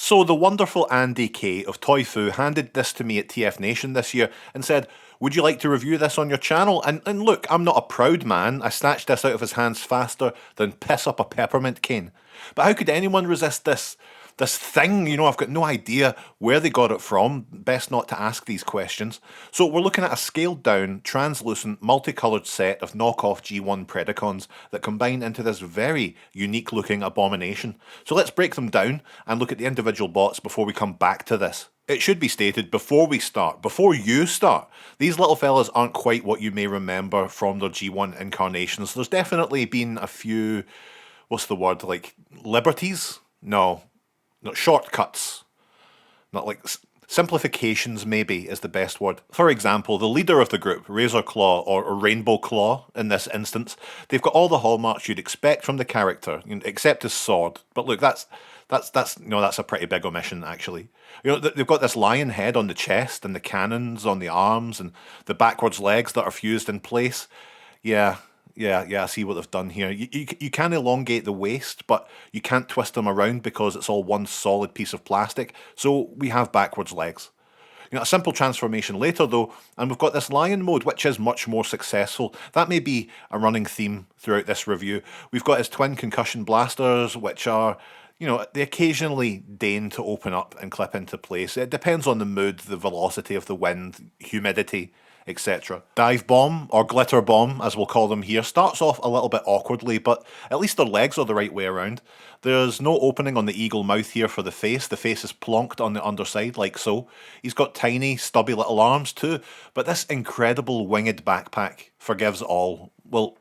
So the wonderful Andy K of Toy handed this to me at TF Nation this year and said, would you like to review this on your channel? And look, I'm not a proud man. I snatched this out of his hands faster than piss up a peppermint cane. But how could anyone resist this thing? You know, I've got no idea where they got it from. Best not to ask these questions. So we're looking at a scaled down, translucent, multicoloured set of knockoff G1 Predacons that combine into this very unique looking abomination. So let's break them down and look at the individual bots before we come back to this. It should be stated before we start, before you start, these little fellas aren't quite what you may remember from their G1 incarnations. There's definitely been a few, what's the word, like liberties? No, not shortcuts. Not like simplifications, maybe, is the best word. For example, the leader of the group, Razor Claw or Rainbow Claw in this instance, they've got all the hallmarks you'd expect from the character, except his sword. But look, that's a pretty big omission, actually. You know, they've got this lion head on the chest and the cannons on the arms and the backwards legs that are fused in place. Yeah, I see what they've done here. You can elongate the waist, but you can't twist them around because it's all one solid piece of plastic. So we have backwards legs. You know, a simple transformation later though, and we've got this lion mode, which is much more successful. That may be a running theme throughout this review. We've got his twin concussion blasters, which are, you know, they occasionally deign to open up and clip into place. It depends on the mood, the velocity of the wind, humidity, etc. Dive Bomb, or Glitter Bomb as we'll call them here, starts off a little bit awkwardly, but at least their legs are the right way around. There's no opening on the eagle mouth here for the face is plonked on the underside like so. He's got tiny, stubby little arms too, but this incredible winged backpack forgives all. Well,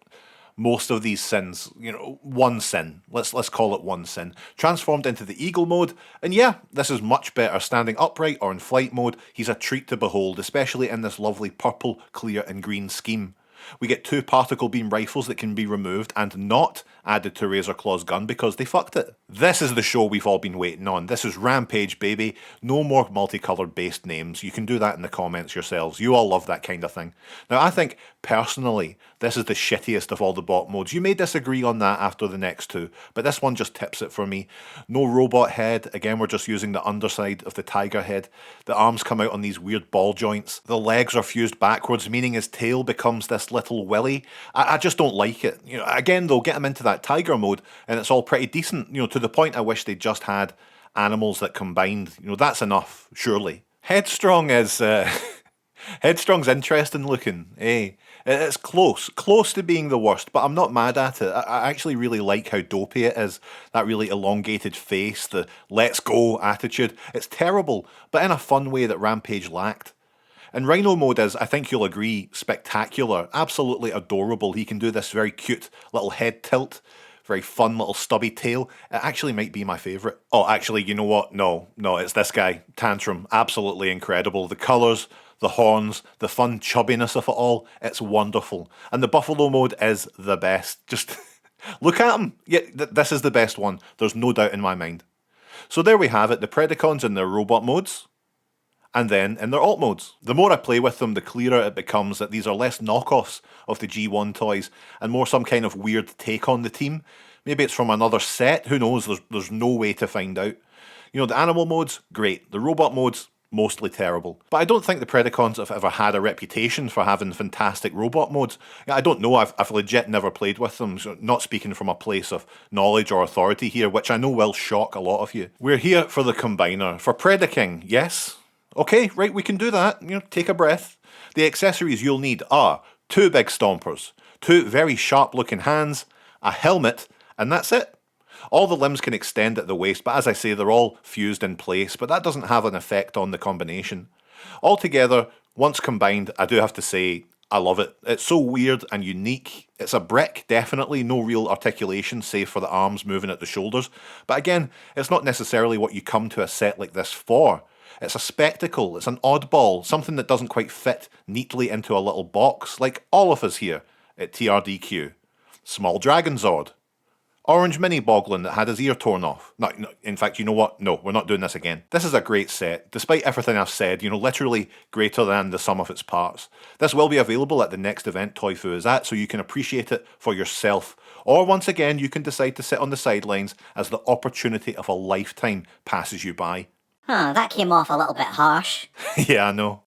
most of these sins, you know, one sin. Let's call it one sin. Transformed into the eagle mode, and yeah, this is much better. Standing upright or in flight mode, he's a treat to behold, especially in this lovely purple, clear and green scheme. We get 2 particle beam rifles that can be removed and not added to Razor Claw's gun because they fucked it. This is the show we've all been waiting on. This is Rampage, baby. No more multicoloured based names. You can do that in the comments yourselves. You all love that kind of thing. Now, I think, personally, this is the shittiest of all the bot modes. You may disagree on that after the next 2, but this one just tips it for me. No robot head. Again, we're just using the underside of the tiger head. The arms come out on these weird ball joints. The legs are fused backwards, meaning his tail becomes this little willy. I just don't like it. You know, again, though, get him into that tiger mode, and it's all pretty decent. You know, to the point I wish they just had animals that combined. You know, that's enough, surely. Headstrong is Headstrong's interesting looking, eh? It's close to being the worst, but I'm not mad at it. I actually really like how dopey it is. That really elongated face, the let's go attitude. It's terrible, but in a fun way that Rampage lacked. And Rhino mode is, I think you'll agree, spectacular, absolutely adorable. He can do this very cute little head tilt, very fun little stubby tail. It actually might be my favourite. Oh, actually, you know what? No, it's this guy, Tantrum. Absolutely incredible. The colours, the horns, the fun chubbiness of it all, it's wonderful. And the Buffalo mode is the best. Just look at him. Yeah, this is the best one. There's no doubt in my mind. So there we have it, the Predacons in their robot modes, and then in their alt modes. The more I play with them, the clearer it becomes that these are less knockoffs of the G1 toys and more some kind of weird take on the team. Maybe it's from another set, who knows, there's no way to find out. You know, the animal modes, great. The robot modes, mostly terrible. But I don't think the Predacons have ever had a reputation for having fantastic robot modes. I don't know, I've legit never played with them, so not speaking from a place of knowledge or authority here, which I know will shock a lot of you. We're here for the Combiner, for Predaking, yes? Okay, right, we can do that. You know, take a breath. The accessories you'll need are 2 big stompers, 2 very sharp-looking hands, a helmet, and that's it. All the limbs can extend at the waist, but as I say, they're all fused in place, but that doesn't have an effect on the combination. Altogether, once combined, I do have to say, I love it. It's so weird and unique. It's a brick, definitely, no real articulation, save for the arms moving at the shoulders. But again, it's not necessarily what you come to a set like this for. It's a spectacle, it's an oddball, something that doesn't quite fit neatly into a little box, like all of us here at TRDQ. Small Dragon Zord. Orange Mini Boglin that had his ear torn off. No, in fact, you know what? No, we're not doing this again. This is a great set. Despite everything I've said, you know, literally greater than the sum of its parts. This will be available at the next event Toy Fu is at, so you can appreciate it for yourself. Or once again, you can decide to sit on the sidelines as the opportunity of a lifetime passes you by. That came off a little bit harsh. Yeah, I know.